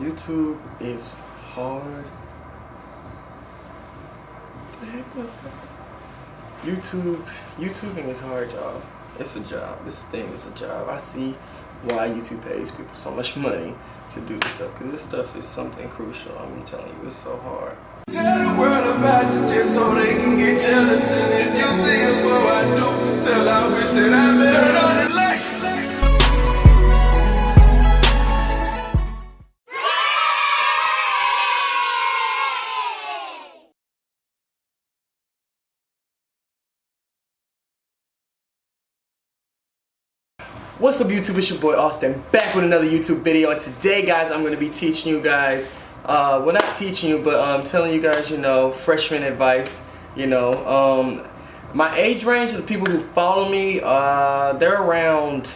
YouTube is hard. What the heck was that? YouTubing is hard, y'all. It's a job. This thing is a job. I see why YouTube pays people so much money to do this stuff, because this stuff is something crucial. I'm telling you, it's so hard. Tell the world about you just so they can get jealous, and if you see it before I do, tell I wish that I met. Turn on the lights. What's up, YouTube? It's your boy Austin, back with another YouTube video, and today, guys, I'm going to be teaching you guys, well, not teaching you, but telling you guys, freshman advice. My age range of the people who follow me, they're around,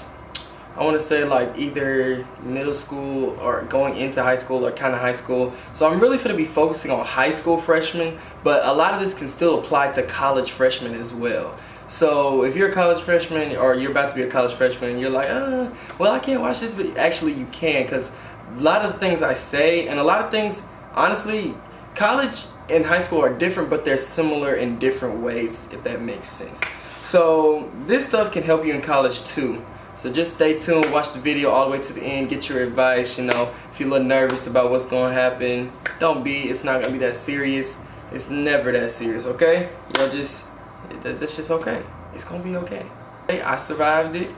I want to say, like, either middle school or going into high school or kind of high school. So I'm really going to be focusing on high school freshmen, but a lot of this can still apply to college freshmen as well. So if you're a college freshman, or you're about to be a college freshman, and you're like, well, I can't watch this video. Actually, you can, because a lot of the things I say, and a lot of things, honestly, college and high school are different, but they're similar in different ways, if that makes sense. So this stuff can help you in college too. So just stay tuned, watch the video all the way to the end, get your advice. If you're a little nervous about what's going to happen, don't be. It's not going to be that serious. It's never that serious, okay? That's just okay. It's gonna be okay. I survived it.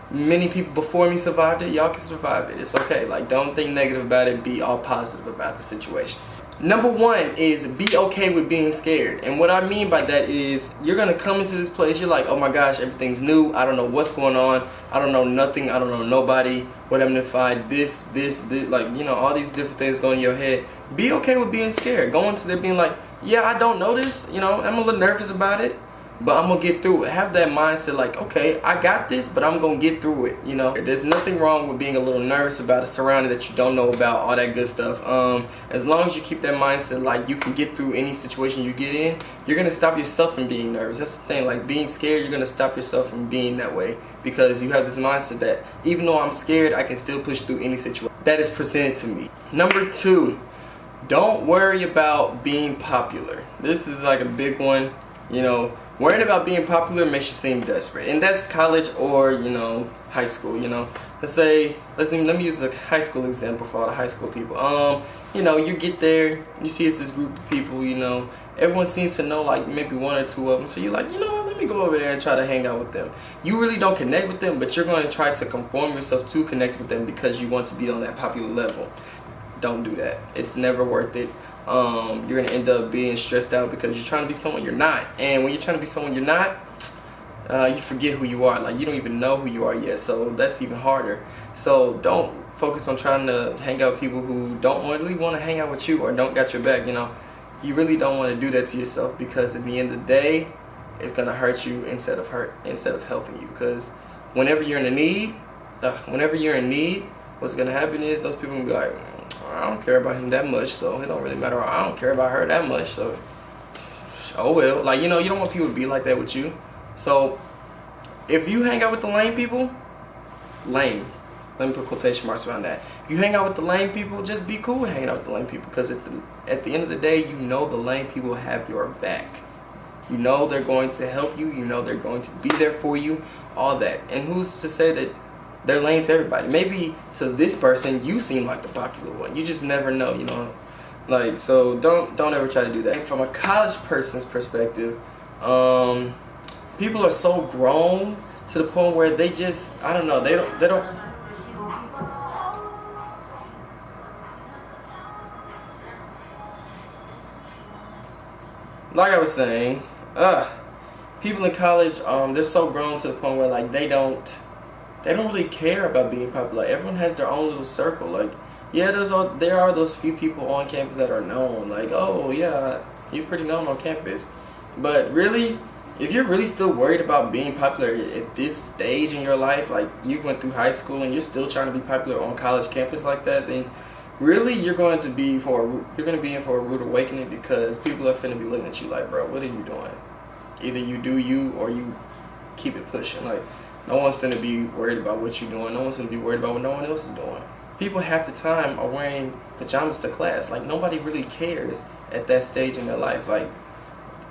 Many people before me survived it. Y'all can survive it. It's okay. Like, don't think negative about it. Be all positive about the situation. Number one is be okay with being scared. And what I mean by that is you're gonna come into this place. You're like, oh my gosh, everything's new. I don't know what's going on. I don't know nothing. I don't know nobody. What I'm gonna find this, like, all these different things going in your head. Be okay with being scared. Go into there being like, yeah, I don't know this. I'm a little nervous about it, but I'm gonna get through it. Have that mindset like, okay, I got this, but I'm gonna get through it. There's nothing wrong with being a little nervous about a surrounding that you don't know about, all that good stuff. As long as you keep that mindset like you can get through any situation you get in, you're gonna stop yourself from being nervous. That's the thing. Like, being scared, you're gonna stop yourself from being that way, because you have this mindset that even though I'm scared, I can still push through any situation that is presented to me. Number two, don't worry about being popular. This is like a big one. Worrying about being popular makes you seem desperate, and that's college or high school. Let me use a high school example for all the high school people. You get there, you see it's this group of people. Everyone seems to know like maybe one or two of them, so you're like, what, let me go over there and try to hang out with them. You really don't connect with them, but you're going to try to conform yourself to connect with them because you want to be on that popular level. Don't do that. It's never worth it. You're gonna end up being stressed out because you're trying to be someone you're not, and when you're trying to be someone you're not, you forget who you are. Like, you don't even know who you are yet, so that's even harder. So don't focus on trying to hang out with people who don't really want to hang out with you or don't got your back. You really don't want to do that to yourself, because at the end of the day, it's gonna hurt you instead of helping you. Because whenever you're in need, what's gonna happen is those people will be like, I don't care about him that much, so it don't really matter. I don't care about her that much, so oh well. Like, you don't want people to be like that with you. So if you hang out with the lame people, let me put quotation marks around that. If you hang out with the lame people, just be cool with hanging out with the lame people, because at the end of the day, the lame people have your back. They're going to help you. They're going to be there for you, all that. And who's to say that they're lame to everybody? Maybe to this person you seem like the popular one. You just never know, Like, so don't ever try to do that. From a college person's perspective, people are so grown to the point where they just, I don't know, they don't like I was saying, people in college, they're so grown to the point where like they don't really care about being popular. Everyone has their own little circle. Like, yeah, there are those few people on campus that are known. Like, oh yeah, he's pretty known on campus. But really, if you're really still worried about being popular at this stage in your life, like you went through high school and you're still trying to be popular on college campus like that, then really you're going to be in for a rude awakening, because people are finna be looking at you like, bro, what are you doing? Either you do you, or you keep it pushing. Like, no one's finna be worried about what you're doing. No one's finna be worried about what no one else is doing. people half the time are wearing pajamas to class. Like, nobody really cares at that stage in their life. Like,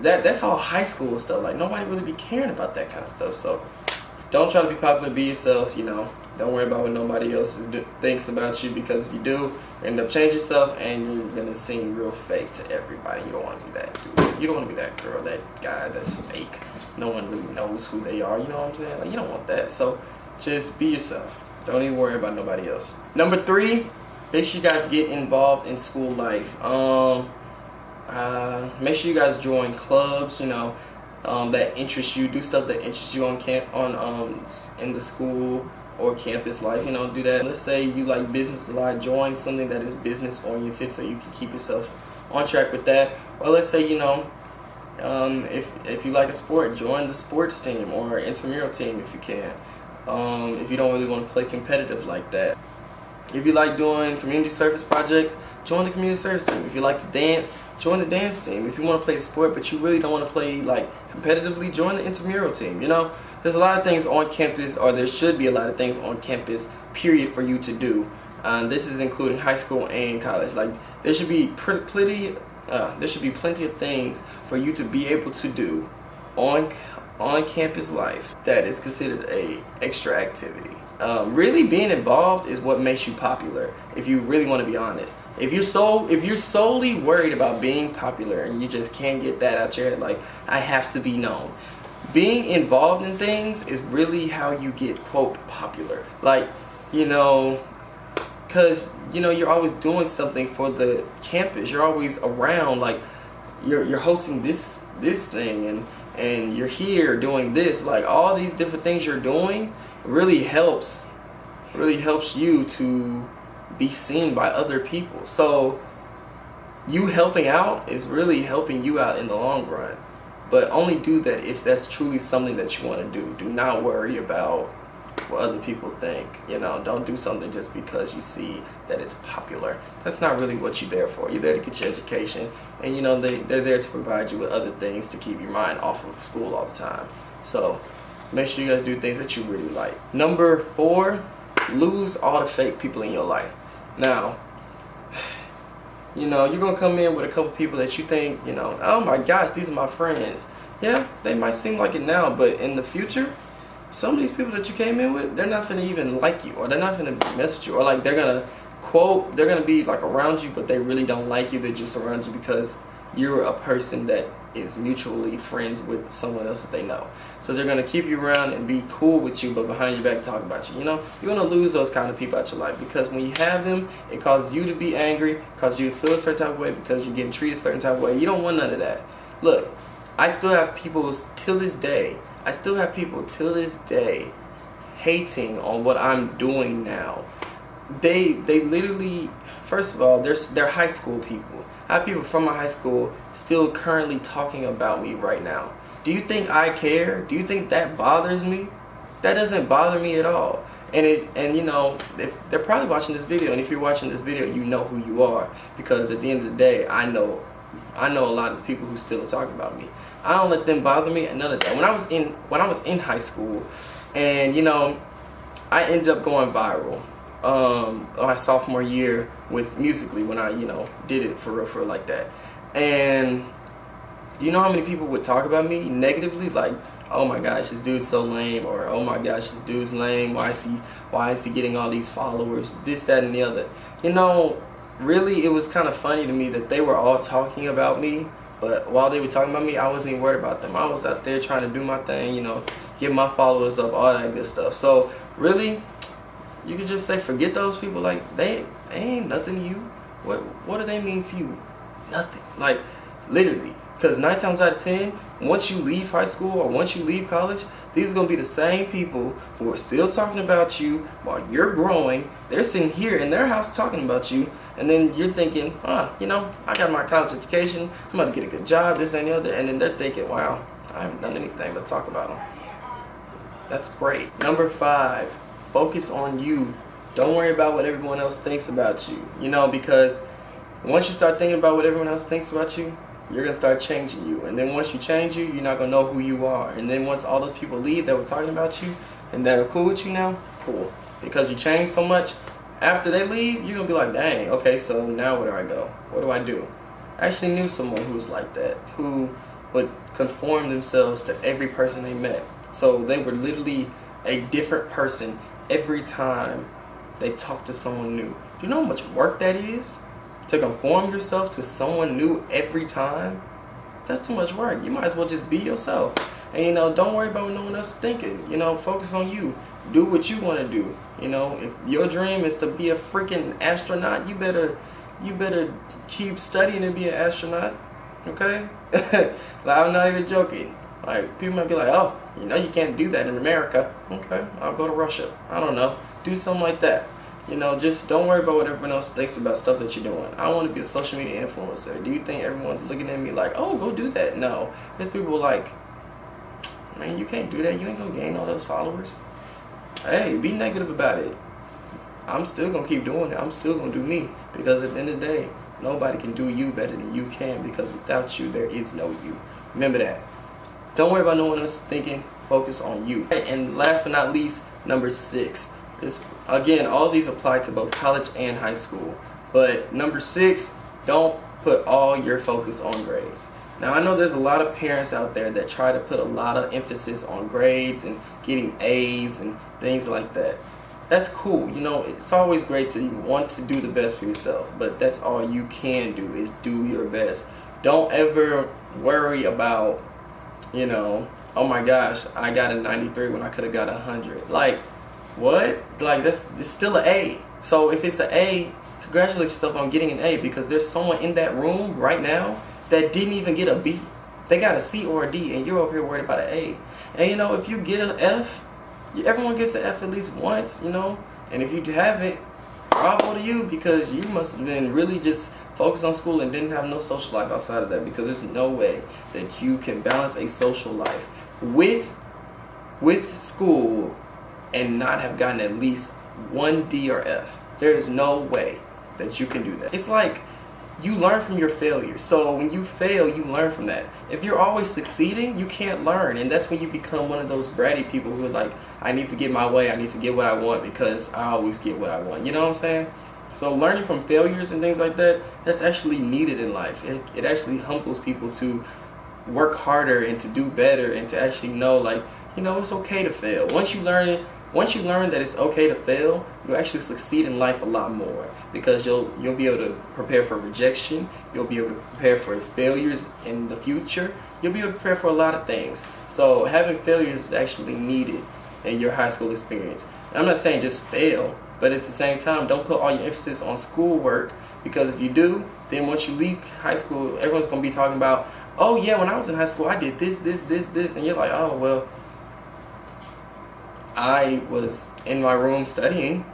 that's all high school stuff. Like, nobody really be caring about that kind of stuff. So don't try to be popular, be yourself, you know. Don't worry about what nobody else thinks about you, because if you do, you end up changing yourself and you're gonna seem real fake to everybody. You don't want to be that dude. You don't want to be that girl, that guy that's fake. No one really knows who they are, you know what I'm saying? Like, you don't want that. So just be yourself. Don't even worry about nobody else. Number 3, make sure you guys get involved in school life. Make sure you guys join clubs, you know, that interest you. Do stuff that interests you in the school or campus life. You know, do that. Let's say you like business a lot. Join something that is business oriented so you can keep yourself on track with that. Or let's say, you know, if you like a sport, join the sports team or intramural team if you can. If you don't really want to play competitive like that. If you like doing community service projects, join the community service team. If you like to dance, join the dance team. If you want to play a sport but you really don't want to play like competitively, join the intramural team. You know, there's a lot of things on campus, or there should be a lot of things on campus, period, for you to do. This is including high school and college. Like, there should be plenty of things for you to be able to do on campus life that is considered a extra activity. Really being involved is what makes you popular, if you really want to be honest. If you're solely worried about being popular and you just can't get that out your head, like, I have to be known, being involved in things is really how you get, quote, popular. Like, you know, because, you know, you're always doing something for the campus. You're always around, like, you're hosting this thing, and you're here doing this. Like, all these different things you're doing really helps you to be seen by other people. So you helping out is really helping you out in the long run. But only do that if that's truly something that you want to do. Do not worry about what other people think. You know, don't do something just because you see that it's popular. That's not really what you're there for. You're there to get your education, and you know they're there to provide you with other things to keep your mind off of school all the time. So make sure you guys do things that you really like. Number 4, lose all the fake people in your life. Now, you know, you're gonna come in with a couple people that you think, you know, oh my gosh, these are my friends. Yeah, they might seem like it now, but in the future, some of these people that you came in with, they're not gonna even like you, or they're not gonna mess with you, or like they're gonna be like around you, but they really don't like you. They're just around you because you're a person that is mutually friends with someone else that they know. So they're gonna keep you around and be cool with you, but behind your back talk about you. You know, you're gonna lose those kind of people out your life, because when you have them, it causes you to be angry, causes you to feel a certain type of way because you're getting treated a certain type of way. You don't want none of that. Look, I still have people till this day hating on what I'm doing now. They literally, first of all, they're high school people. I have people from my high school still currently talking about me right now. Do you think I care? Do you think that bothers me? That doesn't bother me at all. And you know, if they're probably watching this video, and if you're watching this video, you know who you are, because at the end of the day, I know a lot of the people who still are talking about me. I don't let them bother me, and none of that. When I was in high school, and you know, I ended up going viral my sophomore year with Musically, when I, you know, did it for real like that. And do you know how many people would talk about me negatively? Like, oh my gosh, this dude's so lame, or oh my gosh, this dude's lame. Why is he getting all these followers? This, that, and the other. You know, really, it was kind of funny to me that they were all talking about me, but while they were talking about me, I wasn't even worried about them. I was out there trying to do my thing, you know, get my followers up, all that good stuff. So really, you could just say forget those people. Like, they ain't nothing to you. What do they mean to you? Nothing. Like, literally. Because 9 times out of 10, once you leave high school or once you leave college, these are going to be the same people who are still talking about you while you're growing. They're sitting here in their house talking about you, and then you're thinking, you know, I got my college education, I'm about to get a good job, this and the other, and then they're thinking, wow, I haven't done anything but talk about them. That's great. Number 5, focus on you. Don't worry about what everyone else thinks about you. You know, because once you start thinking about what everyone else thinks about you, you're going to start changing you. And then once you change you, you're not going to know who you are. And then once all those people leave that were talking about you and that are cool with you now, cool. Because you changed so much, After they leave, you're gonna be like, dang, okay, so now where do I go? What do I do? I actually knew someone who was like that, who would conform themselves to every person they met. So they were literally a different person every time they talked to someone new. Do you know how much work that is? To conform yourself to someone new every time? That's too much work. You might as well just be yourself. And you know, don't worry about what no one else is thinking. You know, focus on you. Do what you want to do. You know, if your dream is to be a freaking astronaut, you better keep studying to be an astronaut. Okay? Like, I'm not even joking. Like, people might be like, oh, you know you can't do that in America. Okay, I'll go to Russia. I don't know. Do something like that. You know, just don't worry about what everyone else thinks about stuff that you're doing. I want to be a social media influencer. Do you think everyone's looking at me like, oh, go do that? No. There's people like, man, you can't do that. You ain't going to gain all those followers. Hey, be negative about it. I'm still going to keep doing it. I'm still going to do me. Because at the end of the day, nobody can do you better than you can. Because without you, there is no you. Remember that. Don't worry about no one else thinking. Focus on you. And last but not least, number 6. Again, all of these apply to both college and high school. But number 6, don't put all your focus on grades. Now, I know there's a lot of parents out there that try to put a lot of emphasis on grades and getting A's and things like that. That's cool. You know, it's always great to want to do the best for yourself, but that's all you can do is do your best. Don't ever worry about, you know, oh my gosh, I got a 93 when I could have got 100. Like, what? Like, it's still an A. So if it's an A, congratulate yourself on getting an A, because there's someone in that room right now that didn't even get a B. They got a C or a D, and you're over here worried about an A. And you know, if you get an F, everyone gets an F at least once, you know. And if you haven't, bravo to you, because you must have been really just focused on school and didn't have no social life outside of that, because there's no way that you can balance a social life with school and not have gotten at least one D or F. There's no way that you can do that. It's like you learn from your failures. So when you fail, you learn from that. If you're always succeeding, you can't learn. And that's when you become one of those bratty people who are like, I need to get my way. I need to get what I want because I always get what I want. You know what I'm saying? So learning from failures and things like that, that's actually needed in life. It actually humbles people to work harder and to do better and to actually know, like, you know, it's okay to fail. Once you learn that it's okay to fail, you'll actually succeed in life a lot more, because you'll be able to prepare for rejection, you'll be able to prepare for failures in the future, you'll be able to prepare for a lot of things. So having failures is actually needed in your high school experience. And I'm not saying just fail, but at the same time, don't put all your emphasis on schoolwork, because if you do, then once you leave high school, everyone's going to be talking about, oh yeah, when I was in high school, I did this, and you're like, oh, well, I was in my room studying.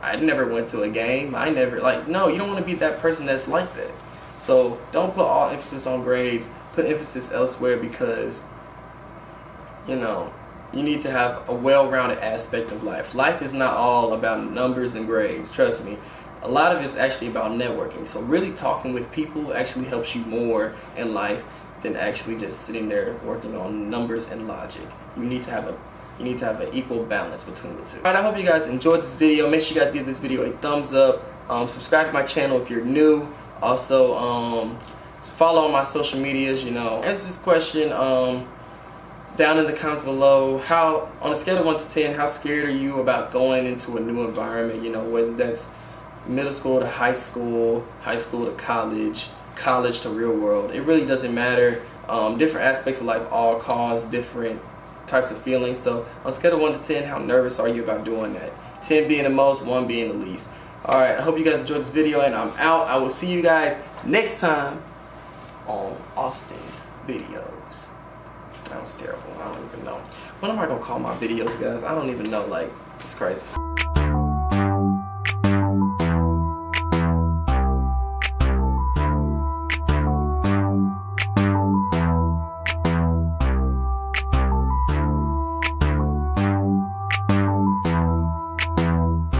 I never went to a game. I never, like, no, you don't want to be that person that's like that. So don't put all emphasis on grades. Put emphasis elsewhere, because, you know, you need to have a well-rounded aspect of life. Life is not all about numbers and grades. Trust me. A lot of it's actually about networking. So really talking with people actually helps you more in life than actually just sitting there working on numbers and logic. You need to have an equal balance between the two. Alright, I hope you guys enjoyed this video. Make sure you guys give this video a thumbs up. Subscribe to my channel if you're new. Also, follow on my social medias, you know. Answer this question down in the comments below. How, on a scale of 1 to 10, how scared are you about going into a new environment? You know, whether that's middle school to high school to college, college to real world. It really doesn't matter. Different aspects of life all cause different types of feelings. So on a scale of 1 to 10, how nervous are you about doing that? 10 being the most, 1 being the least. Alright, I hope you guys enjoyed this video, and I'm out. I will see you guys next time on Austin's videos. That was terrible. I don't even know. What am I going to call my videos, guys? I don't even know. Like, it's crazy.